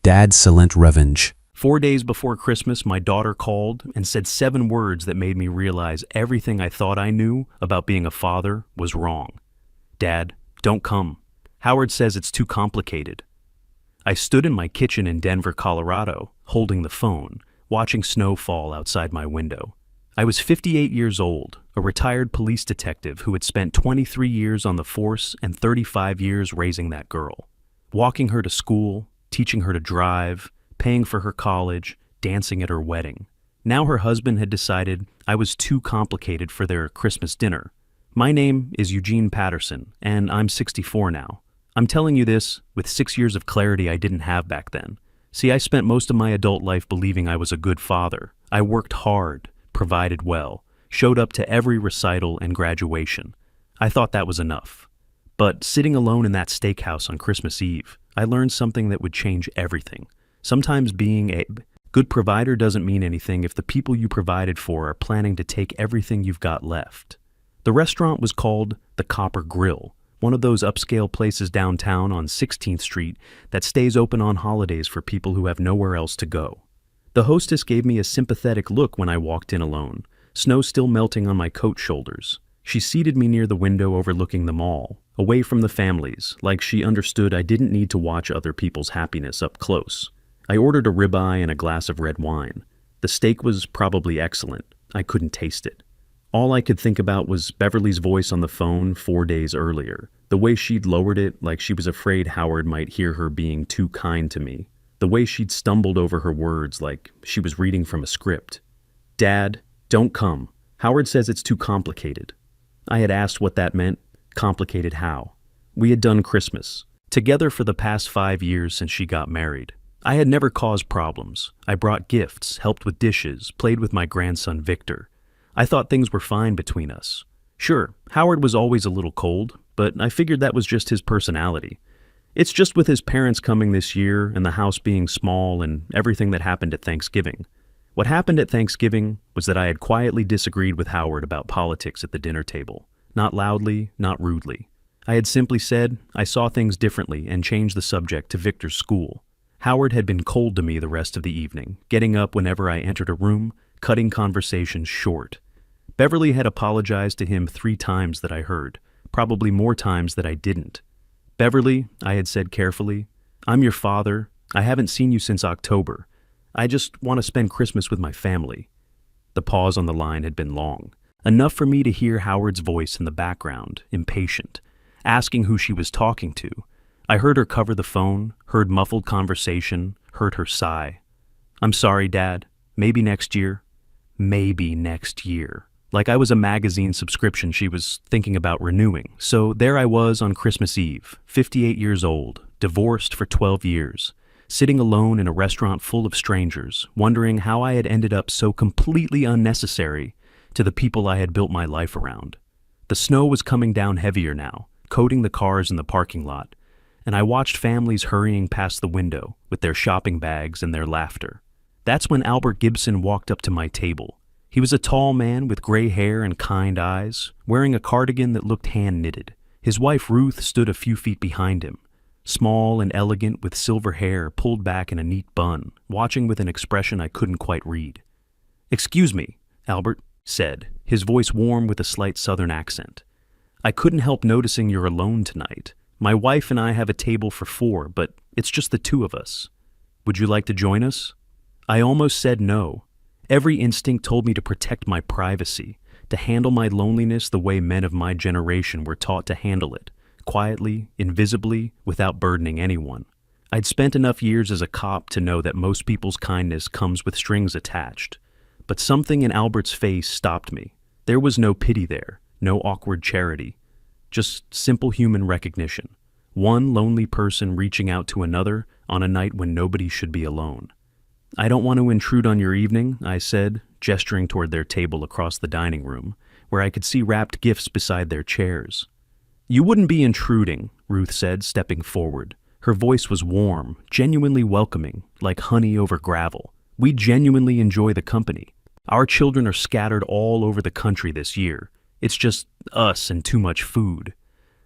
Dad's silent revenge. 4 days before Christmas, my daughter called and said 7 words that made me realize everything I thought I knew about being a father was wrong. Dad, don't come. Howard says it's too complicated. I stood in my kitchen in Denver, Colorado, holding the phone, watching snow fall outside my window. I was 58 years old, a retired police detective who had spent 23 years on the force and 35 years raising that girl, walking her to school, teaching her to drive, paying for her college, dancing at her wedding. Now her husband had decided I was too complicated for their Christmas dinner. My name is Eugene Patterson, and I'm 64 now. I'm telling you this with 6 years of clarity I didn't have back then. See, I spent most of my adult life believing I was a good father. I worked hard, provided well, showed up to every recital and graduation. I thought that was enough. But sitting alone in that steakhouse on Christmas Eve, I learned something that would change everything. Sometimes being a good provider doesn't mean anything if the people you provided for are planning to take everything you've got left. The restaurant was called the Copper Grill, one of those upscale places downtown on 16th Street that stays open on holidays for people who have nowhere else to go. The hostess gave me a sympathetic look when I walked in alone, snow still melting on my coat shoulders. She seated me near the window overlooking the mall, away from the families, like she understood I didn't need to watch other people's happiness up close. I ordered a ribeye and a glass of red wine. The steak was probably excellent. I couldn't taste it. All I could think about was Beverly's voice on the phone 4 days earlier, the way she'd lowered it like she was afraid Howard might hear her being too kind to me, the way she'd stumbled over her words like she was reading from a script. Dad, don't come. Howard says it's too complicated. I had asked what that meant. Complicated how? We had done Christmas, together for the past 5 years since she got married. I had never caused problems. I brought gifts, helped with dishes, played with my grandson Victor. I thought things were fine between us. Sure, Howard was always a little cold, but I figured that was just his personality. It's just with his parents coming this year and the house being small and everything that happened at Thanksgiving. What happened at Thanksgiving was that I had quietly disagreed with Howard about politics at the dinner table. Not loudly, not rudely. I had simply said I saw things differently and changed the subject to Victor's school. Howard had been cold to me the rest of the evening, getting up whenever I entered a room, cutting conversations short. Beverly had apologized to him 3 times that I heard, probably more times that I didn't. Beverly, I had said carefully, I'm your father. I haven't seen you since October. I just want to spend Christmas with my family. The pause on the line had been long, enough for me to hear Howard's voice in the background, impatient, asking who she was talking to. I heard her cover the phone, heard muffled conversation, heard her sigh. I'm sorry, Dad. Maybe next year. Maybe next year. Like I was a magazine subscription she was thinking about renewing. So there I was on Christmas Eve, 58 years old, divorced for 12 years, sitting alone in a restaurant full of strangers, wondering how I had ended up so completely unnecessary to the people I had built my life around. The snow was coming down heavier now, coating the cars in the parking lot, and I watched families hurrying past the window with their shopping bags and their laughter. That's when Albert Gibson walked up to my table. He was a tall man with gray hair and kind eyes, wearing a cardigan that looked hand-knitted. His wife Ruth stood a few feet behind him, small and elegant with silver hair pulled back in a neat bun, watching with an expression I couldn't quite read. "Excuse me," Albert said, his voice warm with a slight southern accent. "I couldn't help noticing you're alone tonight. My wife and I have a table for 4, but it's just the 2 of us. Would you like to join us?" I almost said no. Every instinct told me to protect my privacy, to handle my loneliness the way men of my generation were taught to handle it, quietly, invisibly, without burdening anyone. I'd spent enough years as a cop to know that most people's kindness comes with strings attached. But something in Albert's face stopped me. There was no pity there, no awkward charity, just simple human recognition. One lonely person reaching out to another on a night when nobody should be alone. "I don't want to intrude on your evening," I said, gesturing toward their table across the dining room, where I could see wrapped gifts beside their chairs. "You wouldn't be intruding," Ruth said, stepping forward. Her voice was warm, genuinely welcoming, like honey over gravel. "We genuinely enjoy the company. Our children are scattered all over the country this year. It's just us and too much food."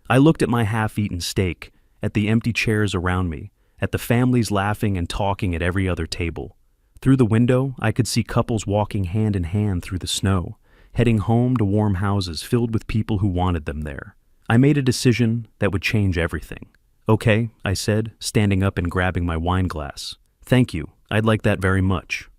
I looked at my half-eaten steak, at the empty chairs around me, at the families laughing and talking at every other table. Through the window, I could see couples walking hand in hand through the snow, heading home to warm houses filled with people who wanted them there. I made a decision that would change everything. "Okay," I said, standing up and grabbing my wine glass. "Thank you, I'd like that very much."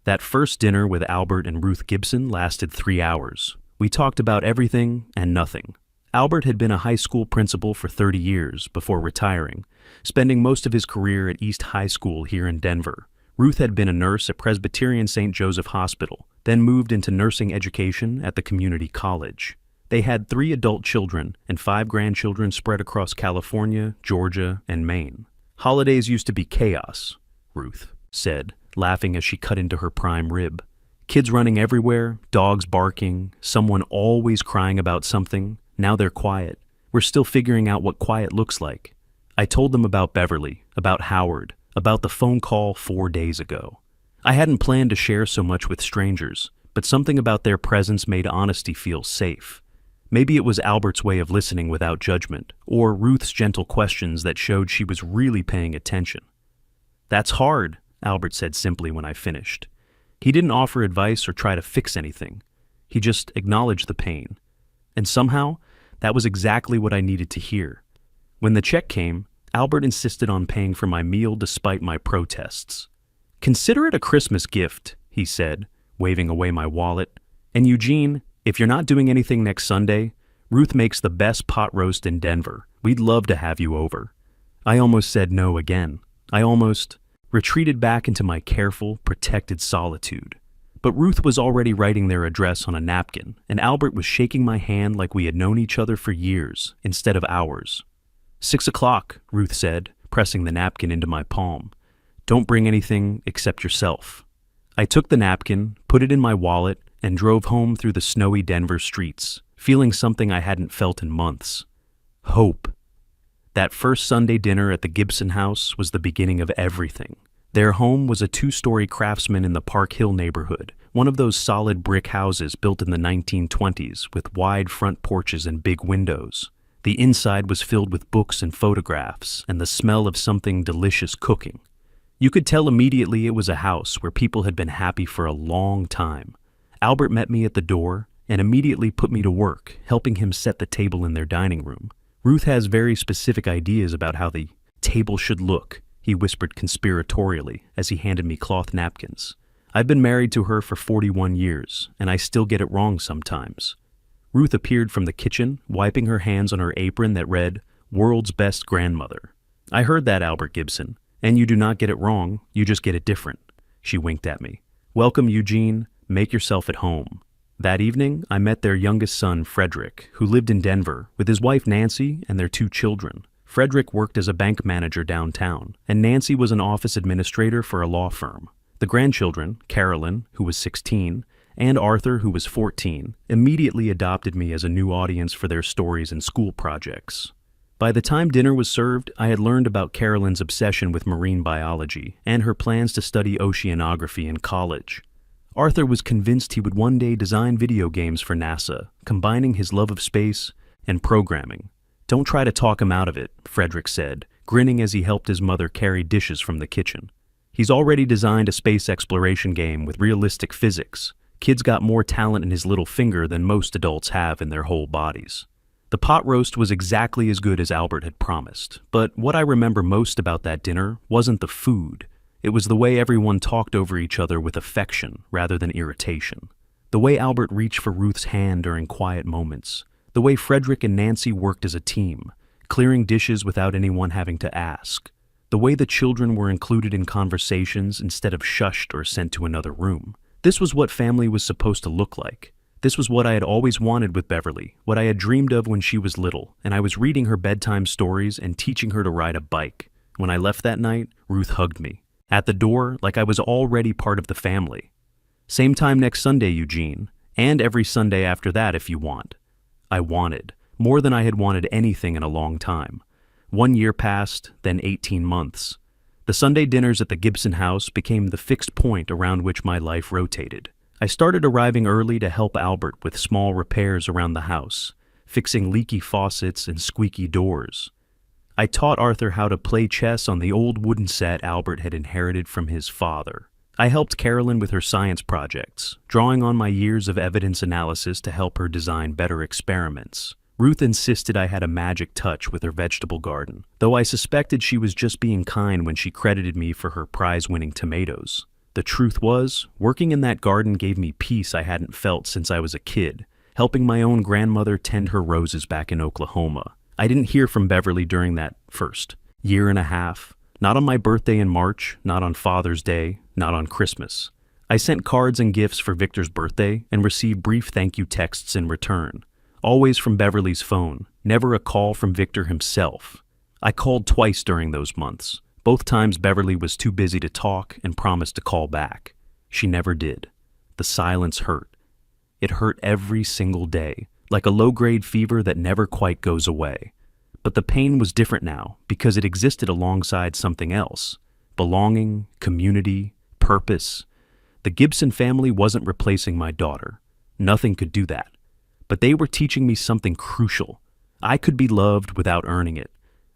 That first dinner with Albert and Ruth Gibson lasted 3 hours. We talked about everything and nothing. Albert had been a high school principal for 30 years before retiring, spending most of his career at East High School here in Denver. Ruth had been a nurse at Presbyterian St. Joseph Hospital, then moved into nursing education at the community college. They had 3 adult children and 5 grandchildren spread across California, Georgia, and Maine. "Holidays used to be chaos," Ruth said, laughing as she cut into her prime rib. "Kids running everywhere, dogs barking, someone always crying about something. Now they're quiet. We're still figuring out what quiet looks like." I told them about Beverly, about Howard, about the phone call 4 days ago. I hadn't planned to share so much with strangers, but something about their presence made honesty feel safe. Maybe it was Albert's way of listening without judgment, or Ruth's gentle questions that showed she was really paying attention. "That's hard," Albert said simply when I finished. He didn't offer advice or try to fix anything. He just acknowledged the pain. And somehow, that was exactly what I needed to hear. When the check came, Albert insisted on paying for my meal despite my protests. "Consider it a Christmas gift," he said, waving away my wallet. "And Eugene, if you're not doing anything next Sunday, Ruth makes the best pot roast in Denver. We'd love to have you over." I almost said no again. I almost retreated back into my careful, protected solitude. But Ruth was already writing their address on a napkin, and Albert was shaking my hand like we had known each other for years, instead of hours. 6 o'clock, Ruth said, pressing the napkin into my palm. "Don't bring anything except yourself." I took the napkin, put it in my wallet, and drove home through the snowy Denver streets, feeling something I hadn't felt in months. Hope. That first Sunday dinner at the Gibson house was the beginning of everything. Their home was a 2-story Craftsman in the Park Hill neighborhood, one of those solid brick houses built in the 1920s with wide front porches and big windows. The inside was filled with books and photographs and the smell of something delicious cooking. You could tell immediately it was a house where people had been happy for a long time. Albert met me at the door and immediately put me to work, helping him set the table in their dining room. "Ruth has very specific ideas about how the table should look," he whispered conspiratorially as he handed me cloth napkins. "I've been married to her for 41 years, and I still get it wrong sometimes." Ruth appeared from the kitchen, wiping her hands on her apron that read, "World's Best Grandmother." "I heard that, Albert Gibson, and you do not get it wrong, you just get it different." She winked at me. "Welcome, Eugene. Make yourself at home." That evening, I met their youngest son, Frederick, who lived in Denver, with his wife Nancy and their 2 children. Frederick worked as a bank manager downtown, and Nancy was an office administrator for a law firm. The grandchildren, Carolyn, who was 16, and Arthur, who was 14, immediately adopted me as a new audience for their stories and school projects. By the time dinner was served, I had learned about Carolyn's obsession with marine biology and her plans to study oceanography in college. Arthur was convinced he would one day design video games for NASA, combining his love of space and programming. "Don't try to talk him out of it," Frederick said, grinning as he helped his mother carry dishes from the kitchen. "He's already designed a space exploration game with realistic physics. Kid's got more talent in his little finger than most adults have in their whole bodies." The pot roast was exactly as good as Albert had promised, but what I remember most about that dinner wasn't the food. It was the way everyone talked over each other with affection rather than irritation. The way Albert reached for Ruth's hand during quiet moments. The way Frederick and Nancy worked as a team, clearing dishes without anyone having to ask. The way the children were included in conversations instead of shushed or sent to another room. This was what family was supposed to look like. This was what I had always wanted with Beverly, what I had dreamed of when she was little, and I was reading her bedtime stories and teaching her to ride a bike. When I left that night, Ruth hugged me. At the door, like I was already part of the family. "Same time next Sunday, Eugene, and every Sunday after that if you want." I wanted, more than I had wanted anything in a long time. 1 year passed, then 18 months. The Sunday dinners at the Gibson house became the fixed point around which my life rotated. I started arriving early to help Albert with small repairs around the house, fixing leaky faucets and squeaky doors. I taught Arthur how to play chess on the old wooden set Albert had inherited from his father. I helped Carolyn with her science projects, drawing on my years of evidence analysis to help her design better experiments. Ruth insisted I had a magic touch with her vegetable garden, though I suspected she was just being kind when she credited me for her prize-winning tomatoes. The truth was, working in that garden gave me peace I hadn't felt since I was a kid, helping my own grandmother tend her roses back in Oklahoma. I didn't hear from Beverly during that first year and a half. Not on my birthday in March, not on Father's Day, not on Christmas. I sent cards and gifts for Victor's birthday and received brief thank you texts in return. Always from Beverly's phone, never a call from Victor himself. I called twice during those months. Both times Beverly was too busy to talk and promised to call back. She never did. The silence hurt. It hurt every single day, like a low-grade fever that never quite goes away. But the pain was different now because it existed alongside something else. Belonging, community, purpose. The Gibson family wasn't replacing my daughter. Nothing could do that. But they were teaching me something crucial. I could be loved without earning it.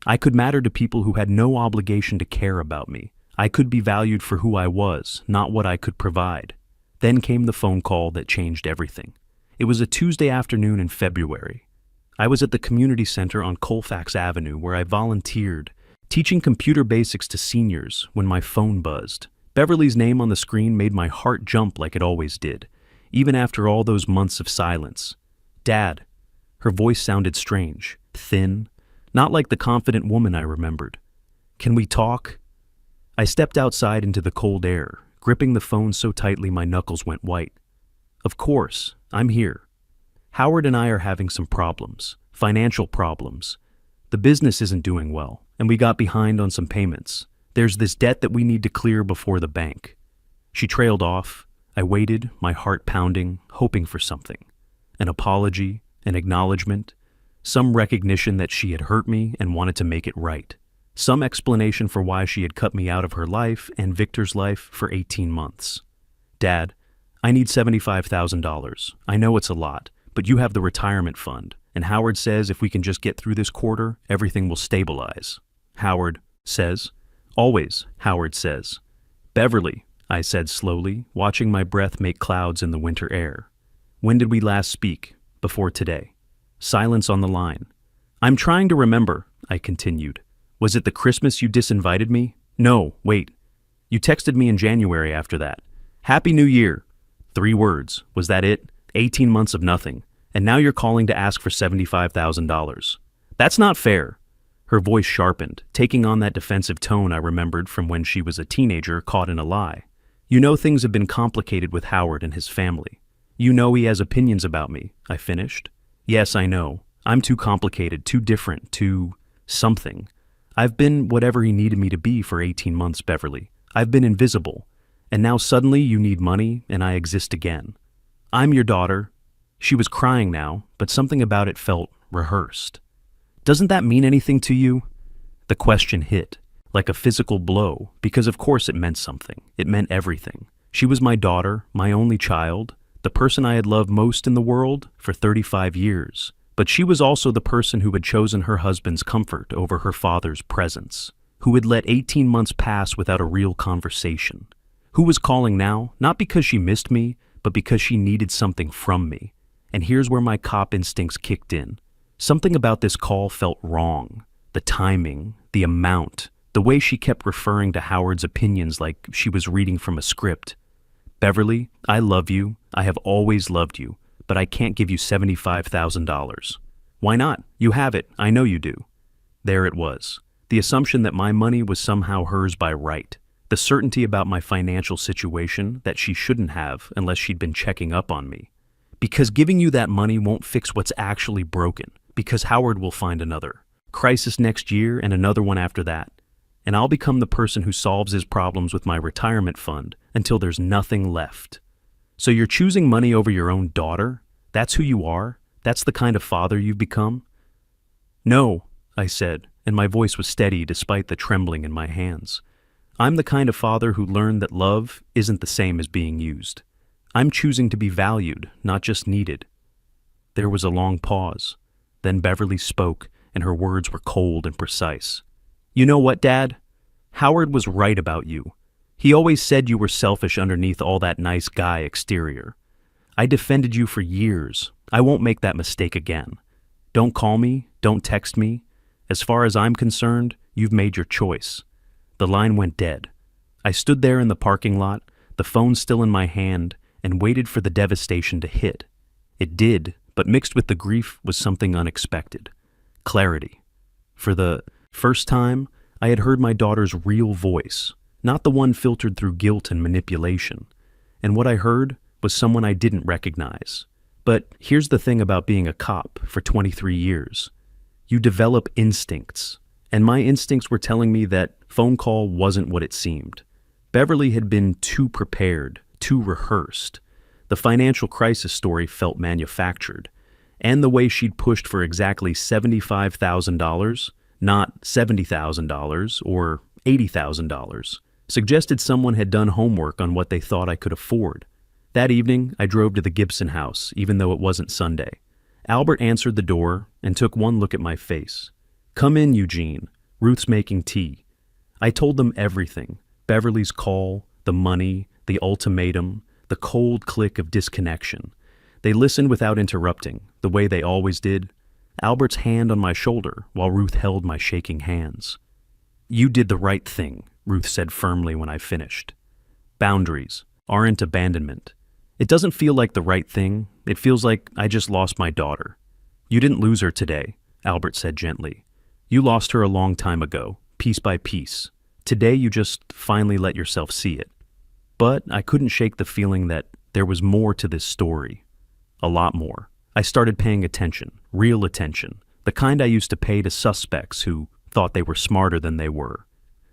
I could matter to people who had no obligation to care about me. I could be valued for who I was, not what I could provide. Then came the phone call that changed everything. It was a Tuesday afternoon in February. I was at the community center on Colfax Avenue where I volunteered, teaching computer basics to seniors when my phone buzzed. Beverly's name on the screen made my heart jump like it always did, even after all those months of silence. Dad. Her voice sounded strange, thin, not like the confident woman I remembered. Can we talk? I stepped outside into the cold air, gripping the phone so tightly my knuckles went white. Of course, I'm here. Howard and I are having some problems, financial problems. The business isn't doing well, and we got behind on some payments. There's this debt that we need to clear before the bank. She trailed off. I waited, my heart pounding, hoping for something. An apology, an acknowledgement, some recognition that she had hurt me and wanted to make it right. Some explanation for why she had cut me out of her life and Victor's life for 18 months. Dad, I need $75,000. I know it's a lot, but you have the retirement fund, and Howard says if we can just get through this quarter, everything will stabilize. Howard says. Always, Howard says. Beverly, I said slowly, watching my breath make clouds in the winter air. When did we last speak? Before today. Silence on the line. I'm trying to remember, I continued. Was it the Christmas you disinvited me? No, wait. You texted me in January after that. Happy New Year. 3 words. Was that it? 18 months of nothing. And now you're calling to ask for $75,000. That's not fair. Her voice sharpened, taking on that defensive tone I remembered from when she was a teenager caught in a lie. You know things have been complicated with Howard and his family. You know he has opinions about me, I finished. Yes, I know. I'm too complicated, too different, too something. I've been whatever he needed me to be for 18 months, Beverly. I've been invisible. And now suddenly you need money and I exist again. I'm your daughter. She was crying now, but something about it felt rehearsed. Doesn't that mean anything to you? The question hit, like a physical blow, because of course it meant something. It meant everything. She was my daughter, my only child, the person I had loved most in the world for 35 years. But she was also the person who had chosen her husband's comfort over her father's presence, who had let 18 months pass without a real conversation, who was calling now, not because she missed me, but because she needed something from me. And here's where my cop instincts kicked in. Something about this call felt wrong. The timing, the amount, the way she kept referring to Howard's opinions like she was reading from a script. Beverly, I love you. I have always loved you, but I can't give you $75,000. Why not? You have it. I know you do. There it was. The assumption that my money was somehow hers by right. The certainty about my financial situation that she shouldn't have unless she'd been checking up on me. Because giving you that money won't fix what's actually broken. Because Howard will find another crisis next year and another one after that. And I'll become the person who solves his problems with my retirement fund until there's nothing left. So you're choosing money over your own daughter? That's who you are? That's the kind of father you've become? No, I said, and my voice was steady despite the trembling in my hands. I'm the kind of father who learned that love isn't the same as being used. I'm choosing to be valued, not just needed. There was a long pause. Then Beverly spoke, and her words were cold and precise. "You know what, Dad? Howard was right about you. He always said you were selfish underneath all that nice guy exterior. I defended you for years. I won't make that mistake again. Don't call me, don't text me. As far as I'm concerned, you've made your choice." The line went dead. I stood there in the parking lot, the phone still in my hand, and waited for the devastation to hit. It did, but mixed with the grief was something unexpected. Clarity. For the first time, I had heard my daughter's real voice, not the one filtered through guilt and manipulation. And what I heard was someone I didn't recognize. But here's the thing about being a cop for 23 years. You develop instincts, and my instincts were telling me that phone call wasn't what it seemed. Beverly had been too prepared, too rehearsed. The financial crisis story felt manufactured, and the way she'd pushed for exactly $75,000, not $70,000 or $80,000, suggested someone had done homework on what they thought I could afford. That evening, I drove to the Gibson house, even though it wasn't Sunday. Albert answered the door and took one look at my face. "Come in, Eugene. Ruth's making tea." I told them everything. Beverly's call, the money, the ultimatum, the cold click of disconnection. They listened without interrupting, the way they always did. Albert's hand on my shoulder, while Ruth held my shaking hands. "You did the right thing," Ruth said firmly when I finished. "Boundaries aren't abandonment. It doesn't feel like the right thing. It feels like I just lost my daughter." "You didn't lose her today," Albert said gently. "You lost her a long time ago, piece by piece. Today you just finally let yourself see it." But I couldn't shake the feeling that there was more to this story. A lot more. I started paying attention, real attention, the kind I used to pay to suspects who thought they were smarter than they were.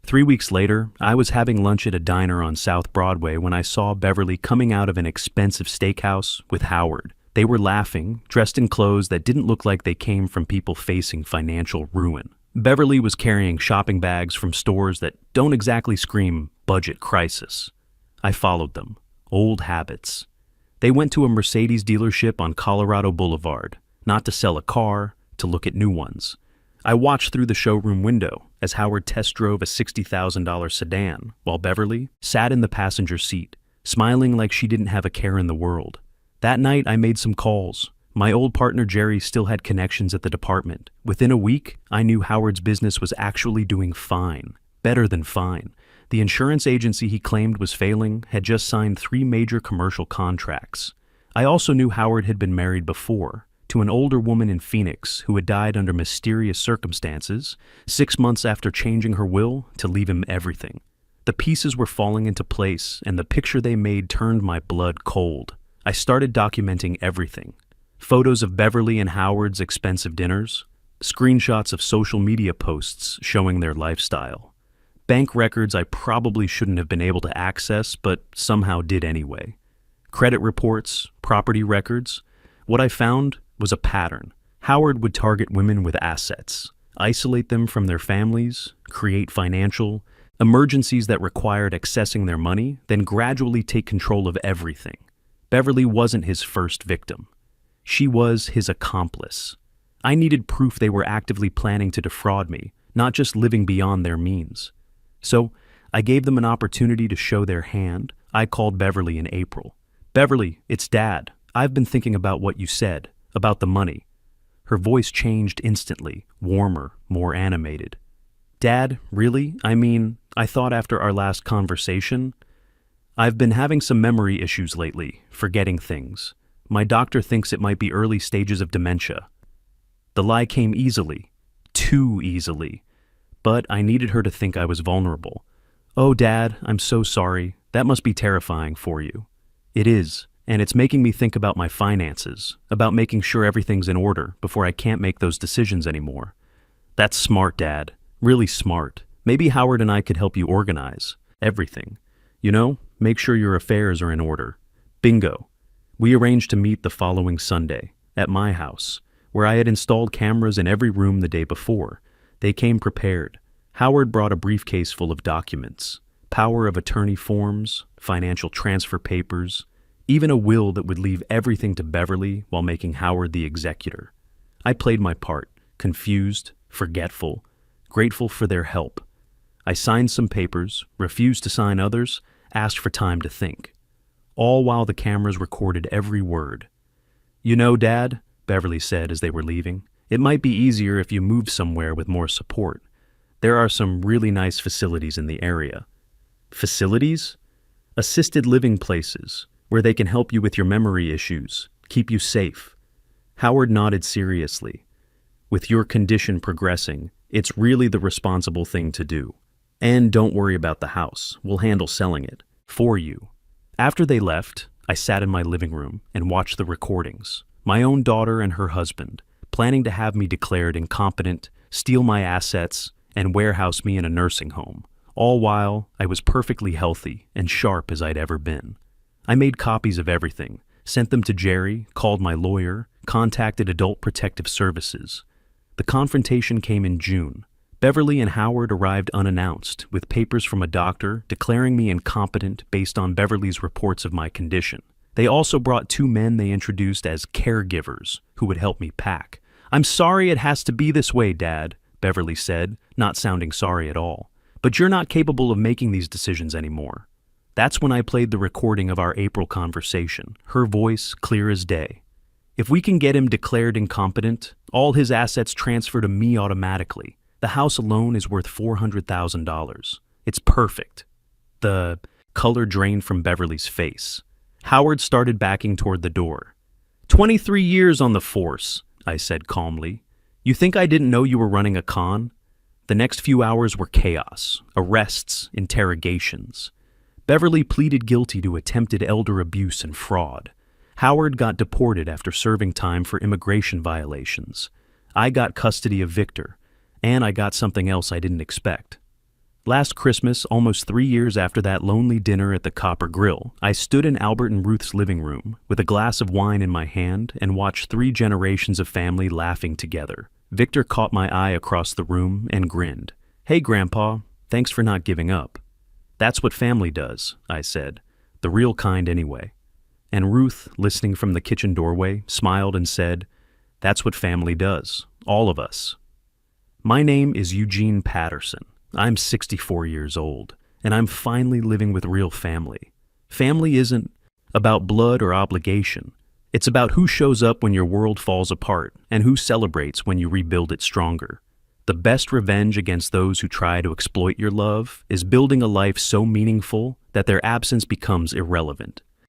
3 weeks later, I was having lunch at a diner on South Broadway when I saw Beverly coming out of an expensive steakhouse with Howard. They were laughing, dressed in clothes that didn't look like they came from people facing financial ruin. Beverly was carrying shopping bags from stores that don't exactly scream budget crisis. I followed them. Old habits. They went to a Mercedes dealership on Colorado Boulevard, not to sell a car, to look at new ones. I watched through the showroom window as Howard test drove a $60,000 sedan, while Beverly sat in the passenger seat, smiling like she didn't have a care in the world. That night, I made some calls. My old partner Jerry still had connections at the department. Within a week, I knew Howard's business was actually doing fine, better than fine. The insurance agency he claimed was failing had just signed 3 major commercial contracts. I also knew Howard had been married before, to an older woman in Phoenix who had died under mysterious circumstances, 6 months after changing her will to leave him everything. The pieces were falling into place, and the picture they made turned my blood cold. I started documenting everything. Photos of Beverly and Howard's expensive dinners, screenshots of social media posts showing their lifestyle, bank records I probably shouldn't have been able to access, but somehow did anyway, credit reports, property records. What I found was a pattern. Howard would target women with assets, isolate them from their families, create financial emergencies that required accessing their money, then gradually take control of everything. Beverly wasn't his first victim. She was his accomplice. I needed proof they were actively planning to defraud me, not just living beyond their means. So I gave them an opportunity to show their hand. I called Beverly in April. "Beverly, it's Dad. I've been thinking about what you said, about the money." Her voice changed instantly, warmer, more animated. "Dad, really? I mean, I thought after our last conversation, I've been having some memory issues lately, forgetting things. My doctor thinks it might be early stages of dementia." The lie came easily, too easily, but I needed her to think I was vulnerable. "Oh, Dad, I'm so sorry. That must be terrifying for you." "It is, and it's making me think about my finances, about making sure everything's in order before I can't make those decisions anymore." "That's smart, Dad. Really smart. Maybe Howard and I could help you organize everything. You know, make sure your affairs are in order." Bingo. We arranged to meet the following Sunday, at my house, where I had installed cameras in every room the day before. They came prepared. Howard brought a briefcase full of documents, power of attorney forms, financial transfer papers, even a will that would leave everything to Beverly while making Howard the executor. I played my part, confused, forgetful, grateful for their help. I signed some papers, refused to sign others, asked for time to think. All while the cameras recorded every word. "You know, Dad," Beverly said as they were leaving, "it might be easier if you moved somewhere with more support. There are some really nice facilities in the area." Facilities? Assisted living places, where they can help you with your memory issues, keep you safe. Howard nodded seriously. "With your condition progressing, it's really the responsible thing to do. And don't worry about the house. We'll handle selling it. For you." After they left, I sat in my living room and watched the recordings. My own daughter and her husband, planning to have me declared incompetent, steal my assets, and warehouse me in a nursing home. All while, I was perfectly healthy and sharp as I'd ever been. I made copies of everything, sent them to Jerry, called my lawyer, contacted Adult Protective Services. The confrontation came in June. Beverly and Howard arrived unannounced, with papers from a doctor declaring me incompetent based on Beverly's reports of my condition. They also brought 2 men they introduced as caregivers who would help me pack. "I'm sorry it has to be this way, Dad," Beverly said, not sounding sorry at all. "But you're not capable of making these decisions anymore." That's when I played the recording of our April conversation, her voice clear as day. "If we can get him declared incompetent, all his assets transfer to me automatically. The house alone is worth $400,000. It's perfect." The color drained from Beverly's face. Howard started backing toward the door. 23 years on the force," I said calmly. "You think I didn't know you were running a con?" The next few hours were chaos, arrests, interrogations. Beverly pleaded guilty to attempted elder abuse and fraud. Howard got deported after serving time for immigration violations. I got custody of Victor, and I got something else I didn't expect. Last Christmas, almost 3 years after that lonely dinner at the Copper Grill, I stood in Albert and Ruth's living room with a glass of wine in my hand and watched 3 generations of family laughing together. Victor caught my eye across the room and grinned. "Hey, Grandpa, thanks for not giving up." "That's what family does," I said. "The real kind anyway." And Ruth, listening from the kitchen doorway, smiled and said, "That's what family does, all of us." My name is Eugene Patterson. I'm 64 years old, and I'm finally living with real family. Family isn't about blood or obligation. It's about who shows up when your world falls apart and who celebrates when you rebuild it stronger. The best revenge against those who try to exploit your love is building a life so meaningful that their absence becomes irrelevant.